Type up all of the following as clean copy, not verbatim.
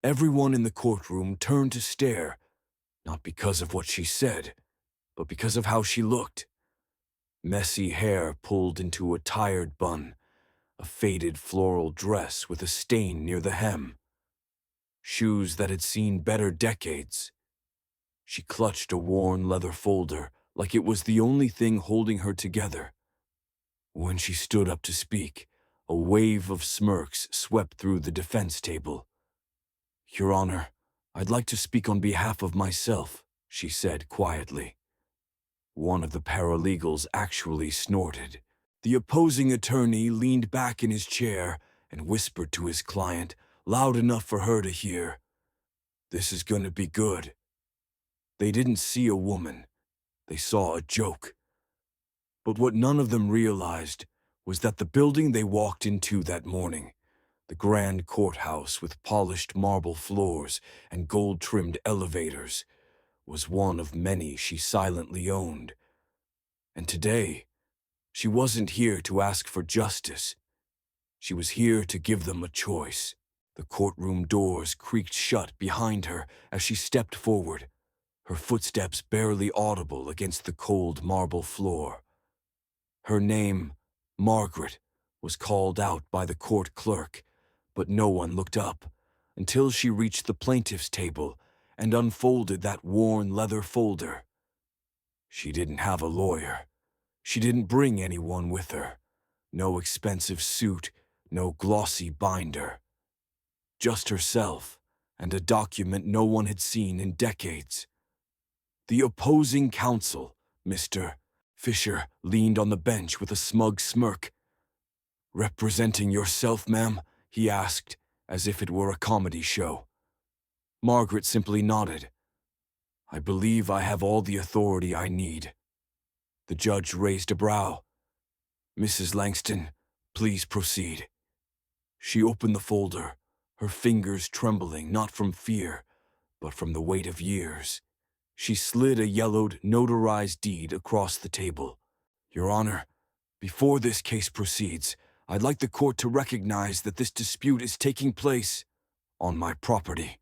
Everyone in the courtroom turned to stare, not because of what she said, but because of how she looked. Messy hair pulled into a tired bun, a faded floral dress with a stain near the hem, shoes that had seen better decades. She clutched a worn leather folder like it was the only thing holding her together. When she stood up to speak, a wave of smirks swept through the defense table. "Your Honor, I'd like to speak on behalf of myself," she said quietly. One of the paralegals actually snorted. The opposing attorney leaned back in his chair and whispered to his client, loud enough for her to hear, "This is going to be good." They didn't see a woman. They saw a joke. But what none of them realized was that the building they walked into that morning, the grand courthouse with polished marble floors and gold-trimmed elevators, was one of many she silently owned. And today, she wasn't here to ask for justice. She was here to give them a choice. The courtroom doors creaked shut behind her as she stepped forward, her footsteps barely audible against the cold marble floor. Her name, Margaret, was called out by the court clerk, but no one looked up until she reached the plaintiff's table and unfolded that worn leather folder. She didn't have a lawyer. She didn't bring anyone with her. No expensive suit, no glossy binder. Just herself and a document no one had seen in decades. The opposing counsel, Mr. Fisher, leaned on the bench with a smug smirk. "Representing yourself, ma'am?" he asked, as if it were a comedy show. Margaret simply nodded. "I believe I have all the authority I need." The judge raised a brow. "Mrs. Langston, please proceed." She opened the folder, her fingers trembling not from fear, but from the weight of years. She slid a yellowed, notarized deed across the table. "Your Honor, before this case proceeds, I'd like the court to recognize that this dispute is taking place on my property."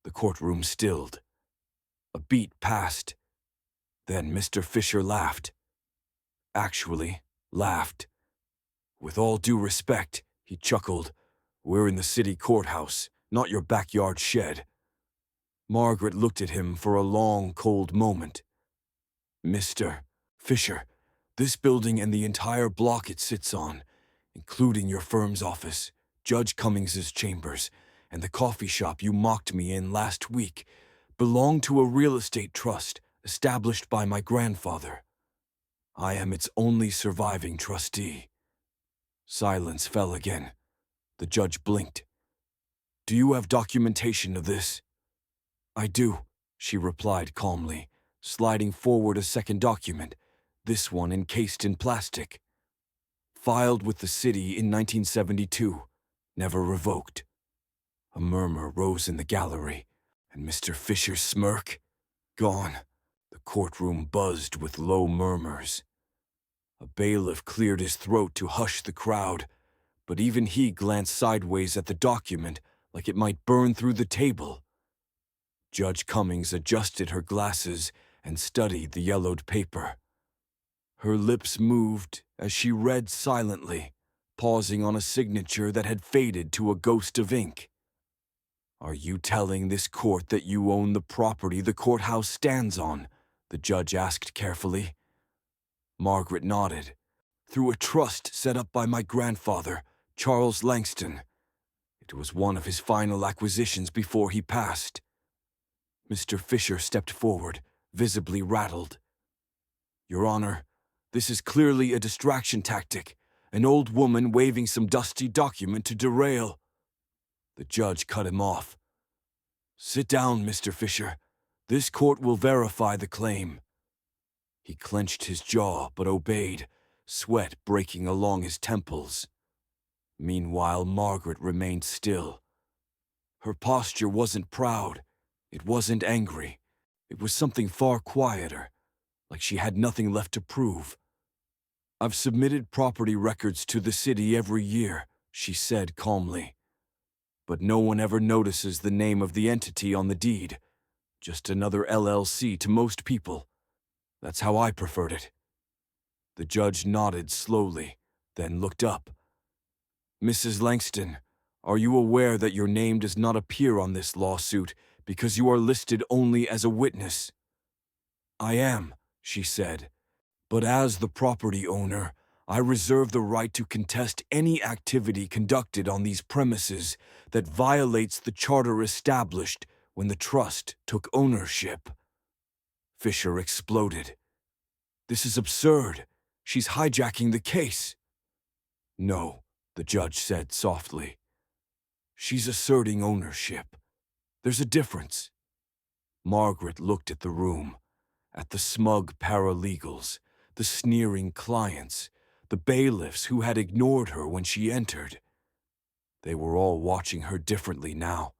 The courtroom stilled. A beat passed. Then Mr. Fisher laughed. Actually, laughed. "With all due respect," he chuckled, "we're in the city courthouse, not your backyard shed." Margaret looked at him for a long, cold moment. "Mr. Fisher, this building and the entire block it sits on, including your firm's office, Judge Cummings's chambers, and the coffee shop you mocked me in last week, belong to a real estate trust established by my grandfather. I am its only surviving trustee." Silence fell again. The judge blinked. "Do you have documentation of this?" "I do," she replied calmly, sliding forward a second document, this one encased in plastic. "Filed with the city in 1972, never revoked." A murmur rose in the gallery, and Mr. Fisher's smirk? Gone. The courtroom buzzed with low murmurs. A bailiff cleared his throat to hush the crowd, but even he glanced sideways at the document like it might burn through the table. Judge Cummings adjusted her glasses and studied the yellowed paper. Her lips moved as she read silently, pausing on a signature that had faded to a ghost of ink. "Are you telling this court that you own the property the courthouse stands on?" the judge asked carefully. Margaret nodded. "Through a trust set up by my grandfather, Charles Langston. It was one of his final acquisitions before he passed." Mr. Fisher stepped forward, visibly rattled. "Your Honor, this is clearly a distraction tactic, an old woman waving some dusty document to derail." The judge cut him off. "Sit down, Mr. Fisher. This court will verify the claim." He clenched his jaw but obeyed, sweat breaking along his temples. Meanwhile, Margaret remained still. Her posture wasn't proud. It wasn't angry. It was something far quieter, like she had nothing left to prove. "I've submitted property records to the city every year," she said calmly. But no one ever notices the name of the entity on the deed. Just another LLC to most people. That's how I preferred it. The judge nodded slowly, then looked up. Mrs. Langston, are you aware that your name does not appear on this lawsuit because you are listed only as a witness? I am, she said. But as the property owner, I reserve the right to contest any activity conducted on these premises that violates the charter established when the trust took ownership. Fisher exploded. This is absurd. She's hijacking the case. No, the judge said softly. She's asserting ownership. There's a difference. Margaret looked at the room, at the smug paralegals, the sneering clients, the bailiffs who had ignored her when she entered. They were all watching her differently now,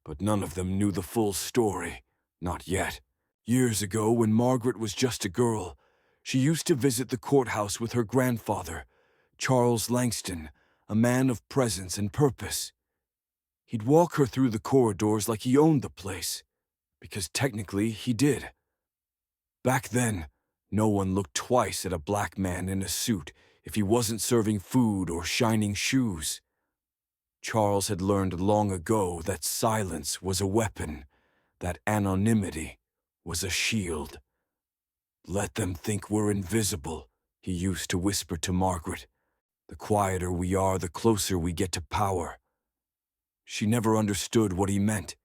but none of them knew the full story. Not yet. Years ago, when Margaret was just a girl, she used to visit the courthouse with her grandfather, Charles Langston, a man of presence and purpose. He'd walk her through the corridors like he owned the place, because technically he did. Back then, no one looked twice at a black man in a suit if he wasn't serving food or shining shoes. Charles had learned long ago that silence was a weapon, that anonymity was a shield. Let them think we're invisible, he used to whisper to Margaret. The quieter we are, the closer we get to power. She never understood what he meant,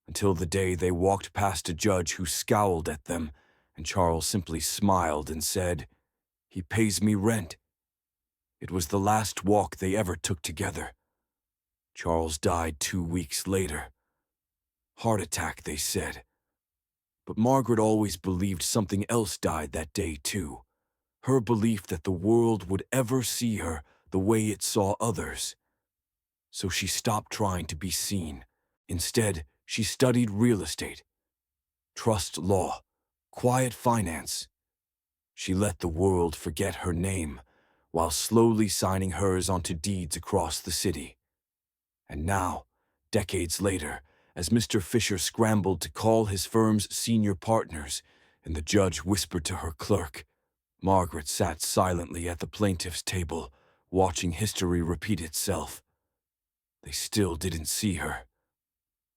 until the day they walked past a judge who scowled at them, and Charles simply smiled and said, "He pays me rent." It was the last walk they ever took together. Charles died 2 weeks later. Heart attack, they said. But Margaret always believed something else died that day too. Her belief that the world would ever see her the way it saw others. So she stopped trying to be seen. Instead, she studied real estate, trust law, quiet finance. She let the world forget her name, while slowly signing hers onto deeds across the city. And now, decades later, as Mr. Fisher scrambled to call his firm's senior partners, and the judge whispered to her clerk, Margaret sat silently at the plaintiff's table, watching history repeat itself. They still didn't see her.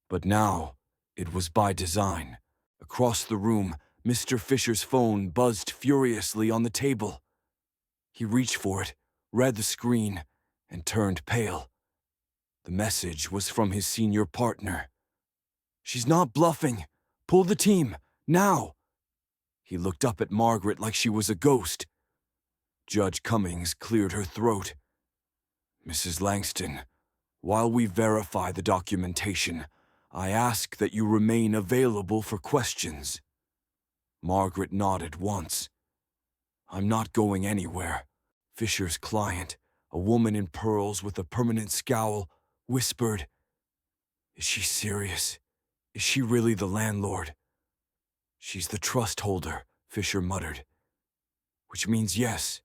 But now, it was by design. Across the room, Mr. Fisher's phone buzzed furiously on the table. He reached for it, read the screen, and turned pale. The message was from his senior partner. "She's not bluffing. Pull the team, now." He looked up at Margaret like she was a ghost. Judge Cummings cleared her throat. "Mrs. Langston, while we verify the documentation, I ask that you remain available for questions." Margaret nodded once. "I'm not going anywhere." Fisher's client, a woman in pearls with a permanent scowl, whispered, "Is she serious? Is she really the landlord?" "She's the trust holder," Fisher muttered. "Which means yes,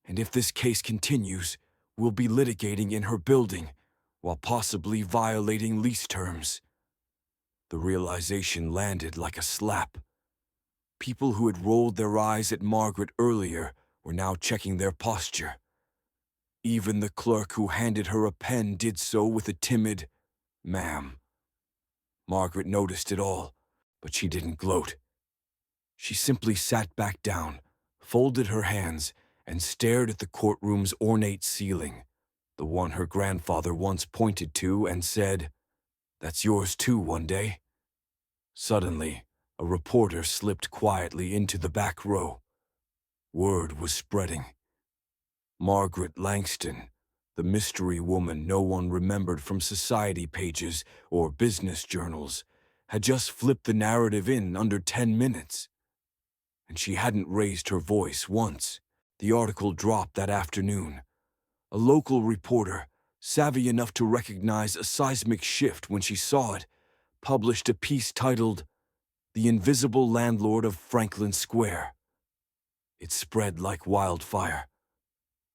and if this case continues, we'll be litigating in her building, while possibly violating lease terms." The realization landed like a slap. People who had rolled their eyes at Margaret earlier were now checking their posture. Even the clerk who handed her a pen did so with a timid, "Ma'am." Margaret noticed it all, but she didn't gloat. She simply sat back down, folded her hands, and stared at the courtroom's ornate ceiling, the one her grandfather once pointed to and said, "That's yours too one day." Suddenly, a reporter slipped quietly into the back row. Word was spreading. Margaret Langston, the mystery woman no one remembered from society pages or business journals, had just flipped the narrative in under 10 minutes. And she hadn't raised her voice once. The article dropped that afternoon. A local reporter, savvy enough to recognize a seismic shift when she saw it, published a piece titled, "The Invisible Landlord of Franklin Square." It spread like wildfire.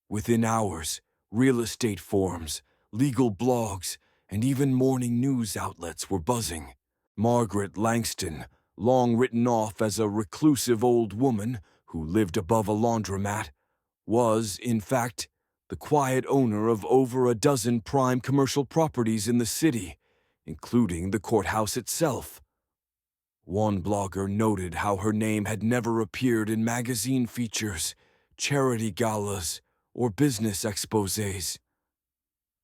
Within hours, real estate forums, legal blogs, and even morning news outlets were buzzing. Margaret Langston, long written off as a reclusive old woman who lived above a laundromat, was, in fact, the quiet owner of over a dozen prime commercial properties in the city, including the courthouse itself. One blogger noted how her name had never appeared in magazine features, charity galas, or business exposés.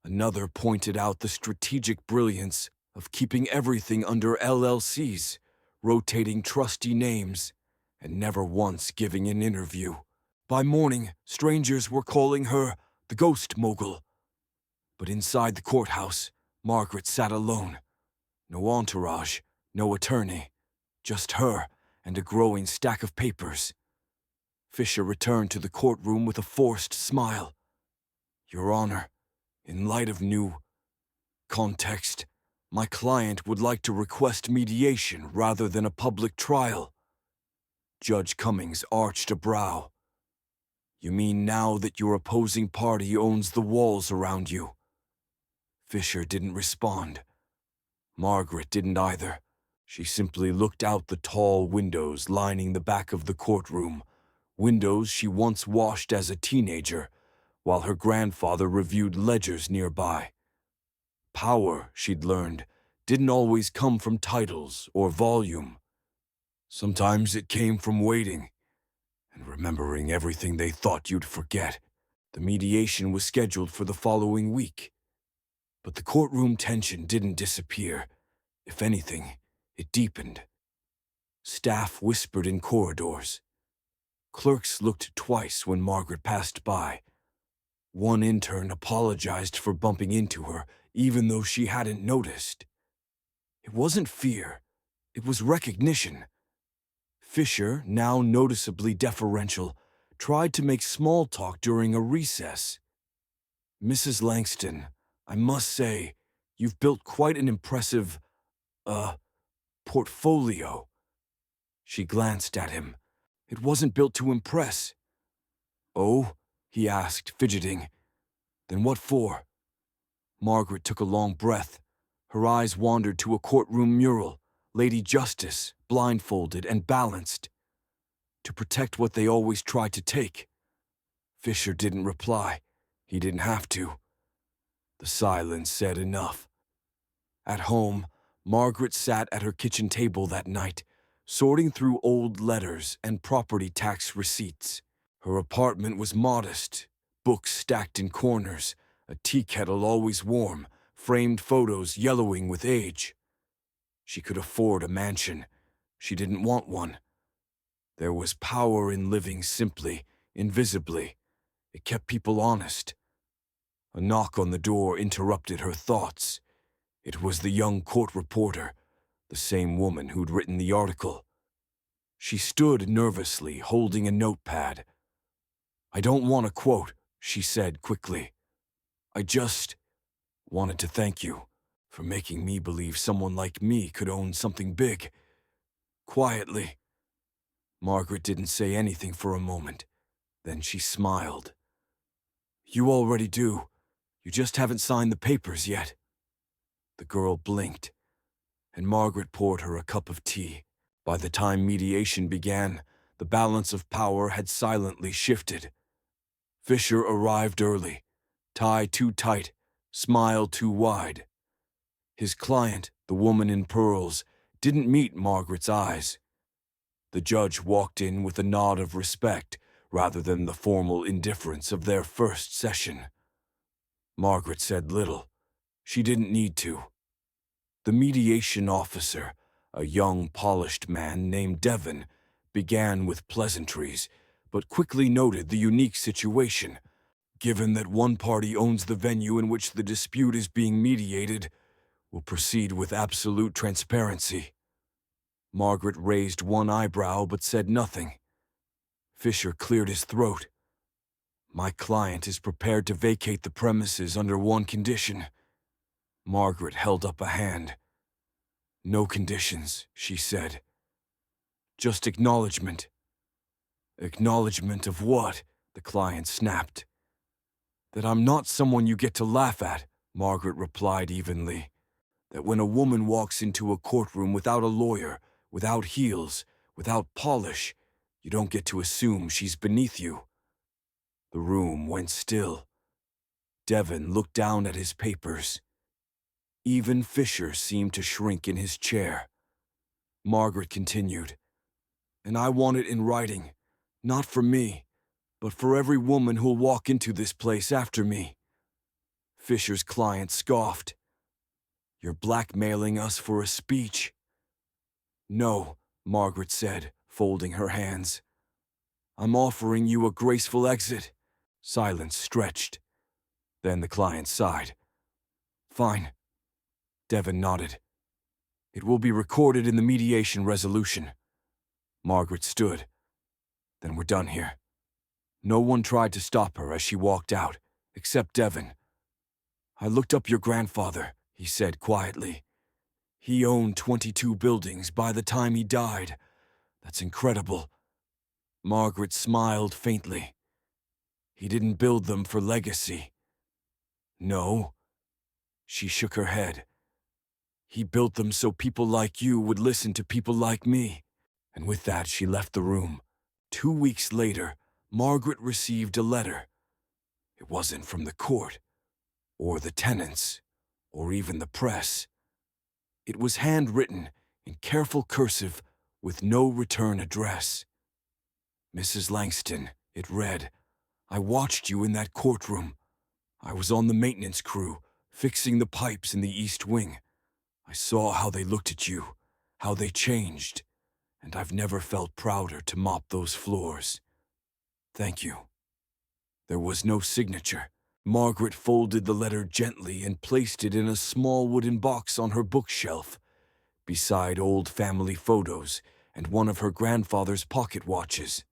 Another pointed out the strategic brilliance of keeping everything under LLCs, rotating trusty names, and never once giving an interview. By morning, strangers were calling her the Ghost Mogul. But inside the courthouse, Margaret sat alone. No entourage, no attorney, just her and a growing stack of papers. Fisher returned to the courtroom with a forced smile. Your Honor, in light of new context, my client would like to request mediation rather than a public trial. Judge Cummings arched a brow. You mean now that your opposing party owns the walls around you? Fisher didn't respond. Margaret didn't either. She simply looked out the tall windows lining the back of the courtroom, windows she once washed as a teenager, while her grandfather reviewed ledgers nearby. Power, she'd learned, didn't always come from titles or volume. Sometimes it came from waiting and remembering everything they thought you'd forget. The mediation was scheduled for the following week. But the courtroom tension didn't disappear. If anything, it deepened. Staff whispered in corridors. Clerks looked twice when Margaret passed by. One intern apologized for bumping into her, even though she hadn't noticed. It wasn't fear, it was recognition. Fisher, now noticeably deferential, tried to make small talk during a recess. Mrs. Langston, I must say, you've built quite an impressive, portfolio. She glanced at him. It wasn't built to impress. Oh? He asked, fidgeting. Then what for? Margaret took a long breath. Her eyes wandered to a courtroom mural, Lady Justice, blindfolded and balanced. To protect what they always tried to take. Fisher didn't reply. He didn't have to. The silence said enough. At home, Margaret sat at her kitchen table that night, sorting through old letters and property tax receipts. Her apartment was modest, books stacked in corners, a tea kettle always warm, framed photos yellowing with age. She could afford a mansion. She didn't want one. There was power in living simply, invisibly. It kept people honest. A knock on the door interrupted her thoughts. It was the young court reporter, the same woman who'd written the article. She stood nervously, holding a notepad. I don't want a quote, she said quickly. I just wanted to thank you for making me believe someone like me could own something big. Quietly. Margaret didn't say anything for a moment. Then she smiled. You already do. You just haven't signed the papers yet. The girl blinked, and Margaret poured her a cup of tea. By the time mediation began, the balance of power had silently shifted. Fisher arrived early, tie too tight, smile too wide. His client, the woman in pearls, didn't meet Margaret's eyes. The judge walked in with a nod of respect rather than the formal indifference of their first session. Margaret said little. She didn't need to. The mediation officer, a young, polished man named Devon, began with pleasantries, but quickly noted the unique situation. Given that one party owns the venue in which the dispute is being mediated, we'll proceed with absolute transparency. Margaret raised one eyebrow but said nothing. Fisher cleared his throat. My client is prepared to vacate the premises under one condition. Margaret held up a hand. No conditions, she said. Just acknowledgement. Acknowledgement of what? The client snapped. That I'm not someone you get to laugh at, Margaret replied evenly, that when a woman walks into a courtroom without a lawyer, without heels, without polish, you don't get to assume she's beneath you. The room went still. Devon looked down at his papers. Even Fisher seemed to shrink in his chair. Margaret continued, and I want it in writing, not for me, but for every woman who'll walk into this place after me. Fisher's client scoffed. You're blackmailing us for a speech. No, Margaret said, folding her hands. I'm offering you a graceful exit. Silence stretched. Then the client sighed. Fine. Devon nodded. It will be recorded in the mediation resolution. Margaret stood. Then we're done here. No one tried to stop her as she walked out, except Devon. I looked up your grandfather, he said quietly. He owned 22 buildings by the time he died. That's incredible. Margaret smiled faintly. He didn't build them for legacy. No. She shook her head. He built them so people like you would listen to people like me. And with that, she left the room. 2 weeks later, Margaret received a letter. It wasn't from the court, or the tenants, or even the press. It was handwritten in careful cursive with no return address. Mrs. Langston, it read, I watched you in that courtroom. I was on the maintenance crew, fixing the pipes in the East Wing. I saw how they looked at you, how they changed, and I've never felt prouder to mop those floors. Thank you. There was no signature. Margaret folded the letter gently and placed it in a small wooden box on her bookshelf, beside old family photos and one of her grandfather's pocket watches.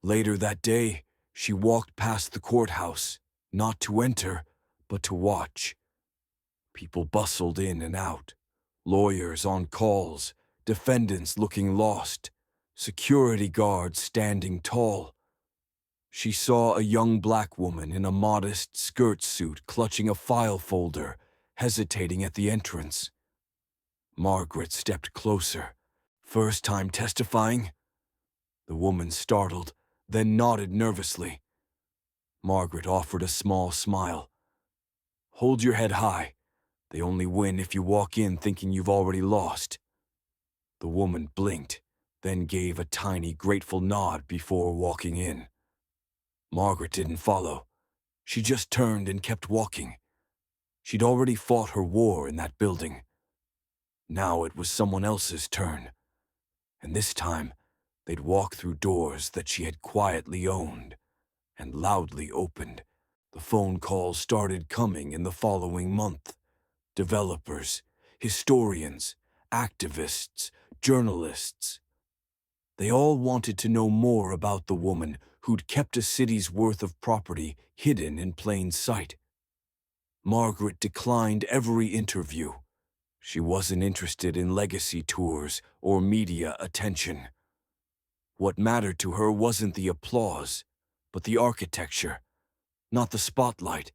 Later that day, she walked past the courthouse, not to enter, but to watch. People bustled in and out, lawyers on calls, defendants looking lost, security guards standing tall. She saw a young black woman in a modest skirt suit clutching a file folder, hesitating at the entrance. Margaret stepped closer. First time testifying? The woman startled, then nodded nervously. Margaret offered a small smile. Hold your head high. They only win if you walk in thinking you've already lost. The woman blinked, then gave a tiny, grateful nod before walking in. Margaret didn't follow. She just turned and kept walking. She'd already fought her war in that building. Now it was someone else's turn. And this time, they'd walk through doors that she had quietly owned and loudly opened. The phone calls started coming in the following month. Developers, historians, activists, journalists. They all wanted to know more about the woman who'd kept a city's worth of property hidden in plain sight. Margaret declined every interview. She wasn't interested in legacy tours or media attention. What mattered to her wasn't the applause, but the architecture. Not the spotlight,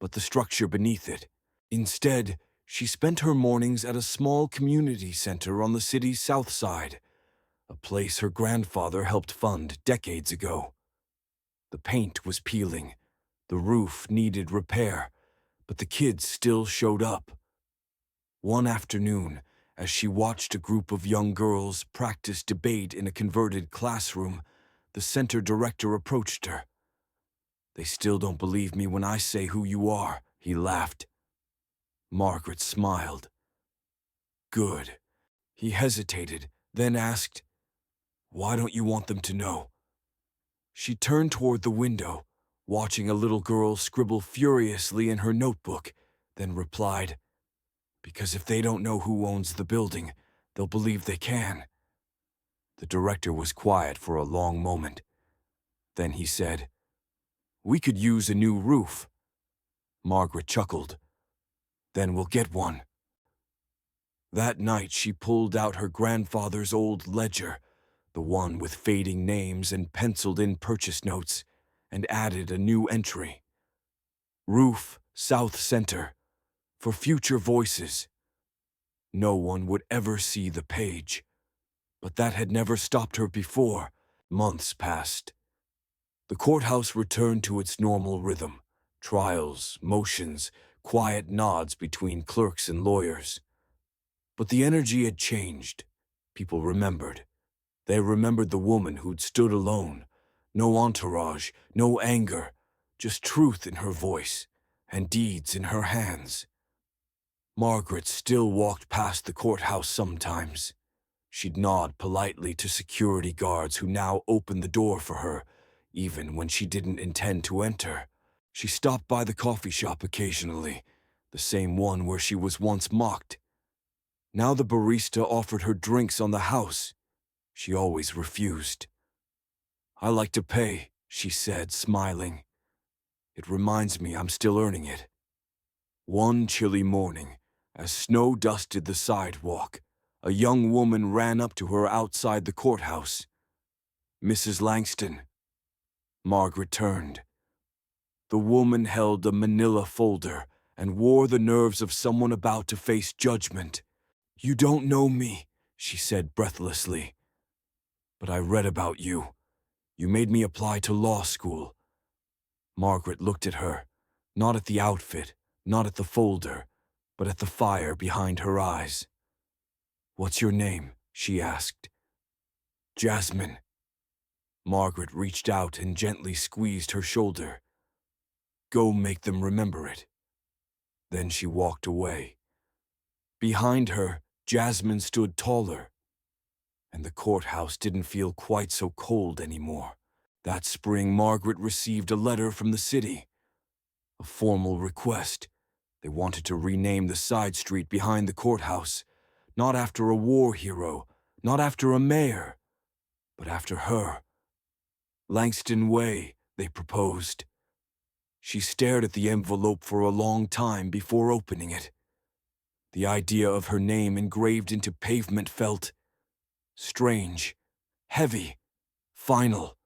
but the structure beneath it. Instead, she spent her mornings at a small community center on the city's south side, a place her grandfather helped fund decades ago. The paint was peeling, the roof needed repair, but the kids still showed up. One afternoon, as she watched a group of young girls practice debate in a converted classroom, the center director approached her. They still don't believe me when I say who you are, he laughed. Margaret smiled. Good. He hesitated, then asked, Why don't you want them to know? She turned toward the window, watching a little girl scribble furiously in her notebook, then replied, Because if they don't know who owns the building, they'll believe they can. The director was quiet for a long moment. Then he said, We could use a new roof. Margaret chuckled. Then we'll get one. That night she pulled out her grandfather's old ledger, the one with fading names and penciled-in purchase notes, and added a new entry. Roof South Center, for future voices. No one would ever see the page, but that had never stopped her before. Months passed. The courthouse returned to its normal rhythm. Trials, motions, quiet nods between clerks and lawyers. But the energy had changed. People remembered. They remembered the woman who'd stood alone. No entourage, no anger, just truth in her voice and deeds in her hands. Margaret still walked past the courthouse sometimes. She'd nod politely to security guards who now opened the door for her, even when she didn't intend to enter. She stopped by the coffee shop occasionally, the same one where she was once mocked. Now the barista offered her drinks on the house. She always refused. "I like to pay," she said, smiling. "It reminds me I'm still earning it." One chilly morning, as snow dusted the sidewalk, a young woman ran up to her outside the courthouse. "Mrs. Langston." Margaret turned. The woman held a manila folder and wore the nerves of someone about to face judgment. "You don't know me," she said breathlessly. "But I read about you. You made me apply to law school." Margaret looked at her, not at the outfit, not at the folder, but at the fire behind her eyes. "What's your name?" she asked. "Jasmine." Margaret reached out and gently squeezed her shoulder. "Go make them remember it." Then she walked away. Behind her, Jasmine stood taller, and the courthouse didn't feel quite so cold anymore. That spring, Margaret received a letter from the city. A formal request. They wanted to rename the side street behind the courthouse, not after a war hero, not after a mayor, but after her. Langston Way, they proposed. She stared at the envelope for a long time before opening it. The idea of her name engraved into pavement felt strange, heavy, final.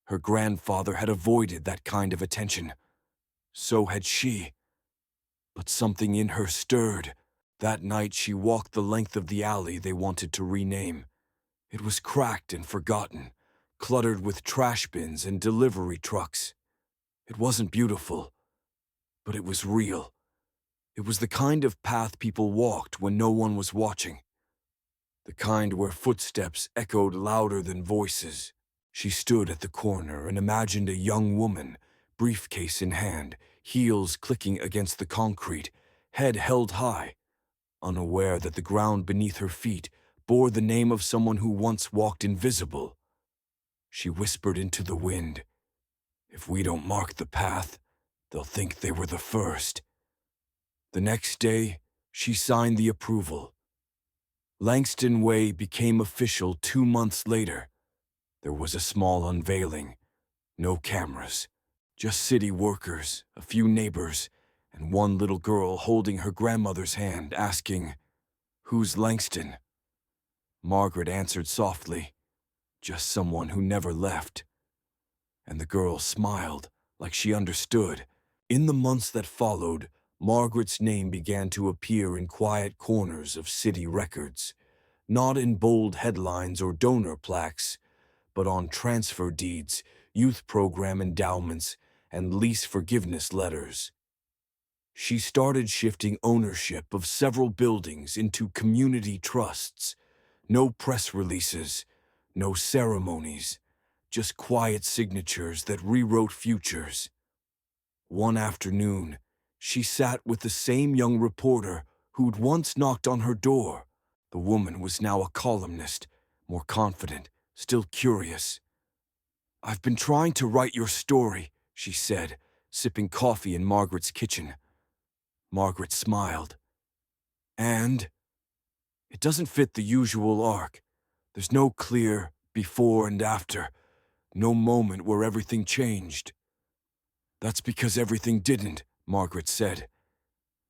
Her grandfather had avoided that kind of attention. So had she. But something in her stirred. That night she walked the length of the alley they wanted to rename. It was cracked and forgotten, cluttered with trash bins and delivery trucks. It wasn't beautiful, but it was real. It was the kind of path people walked when no one was watching. The kind where footsteps echoed louder than voices. She stood at the corner and imagined a young woman, briefcase in hand, heels clicking against the concrete, head held high, unaware that the ground beneath her feet bore the name of someone who once walked invisible. She whispered into the wind, "If we don't mark the path, they'll think they were the first." The next day, she signed the approval. Langston Way became official 2 months later. There was a small unveiling. No cameras. Just city workers, a few neighbors, and one little girl holding her grandmother's hand, asking, "Who's Langston?" Margaret answered softly, "Just someone who never left." And the girl smiled, like she understood. In the months that followed, Margaret's name began to appear in quiet corners of city records, not in bold headlines or donor plaques, but on transfer deeds, youth program endowments, and lease forgiveness letters. She started shifting ownership of several buildings into community trusts. No press releases, no ceremonies, just quiet signatures that rewrote futures. One afternoon, she sat with the same young reporter who'd once knocked on her door. The woman was now a columnist, more confident, still curious. "I've been trying to write your story," she said, sipping coffee in Margaret's kitchen. Margaret smiled. "And? It doesn't fit the usual arc. There's no clear before and after, no moment where everything changed." "That's because everything didn't," Margaret said.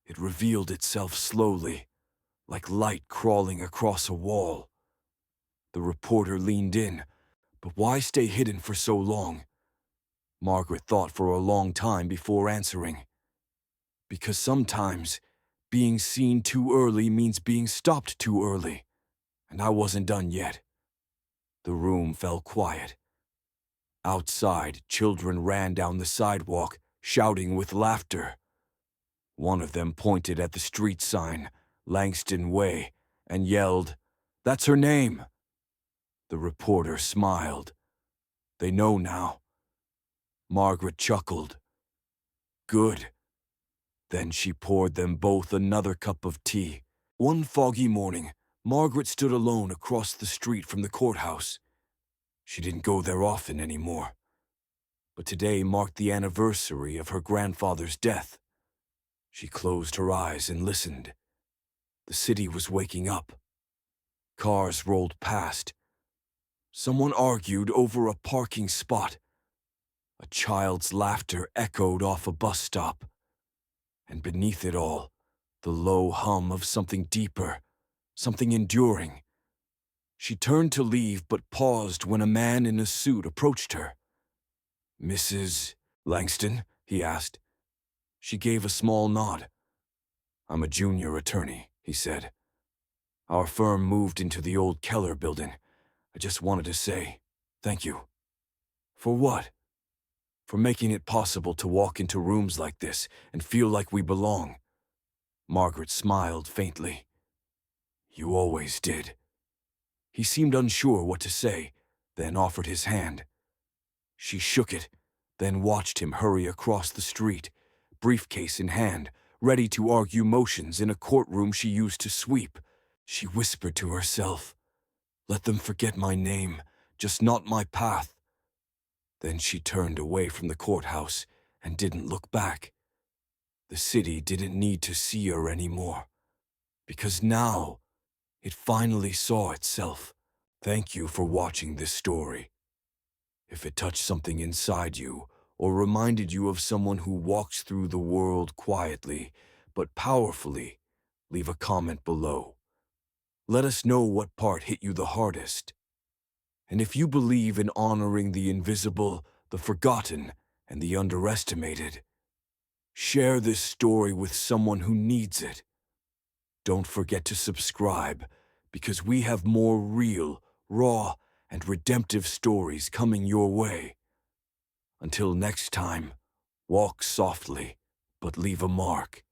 "It revealed itself slowly, like light crawling across a wall." The reporter leaned in. "But why stay hidden for so long?" Margaret thought for a long time before answering. Because sometimes being seen too early means being stopped too early, and I wasn't done yet. The room fell quiet. Outside, children ran down the sidewalk, shouting with laughter. One of them pointed at the street sign, Langston Way, and yelled, "That's her name!" The reporter smiled. They know now. Margaret chuckled. Good. Then she poured them both another cup of tea. One foggy morning, Margaret stood alone across the street from the courthouse. She didn't go there often anymore. But today marked the anniversary of her grandfather's death. She closed her eyes and listened. The city was waking up. Cars rolled past. Someone argued over a parking spot. A child's laughter echoed off a bus stop. And beneath it all, the low hum of something deeper, something enduring. She turned to leave but paused when a man in a suit approached her. "Mrs. Langston?" he asked. She gave a small nod. "I'm a junior attorney," he said. "Our firm moved into the old Keller building. I just wanted to say thank you." "For what?" "For making it possible to walk into rooms like this and feel like we belong." Margaret smiled faintly. "You always did." He seemed unsure what to say, then offered his hand. She shook it, then watched him hurry across the street, briefcase in hand, ready to argue motions in a courtroom she used to sweep. She whispered to herself, "Let them forget my name, just not my path." Then she turned away from the courthouse and didn't look back. The city didn't need to see her anymore, because now it finally saw itself. Thank you for watching this story. If it touched something inside you, or reminded you of someone who walks through the world quietly but powerfully, leave a comment below. Let us know what part hit you the hardest. And if you believe in honoring the invisible, the forgotten, and the underestimated, share this story with someone who needs it. Don't forget to subscribe, because we have more real, raw, and redemptive stories coming your way. Until next time, walk softly, but leave a mark.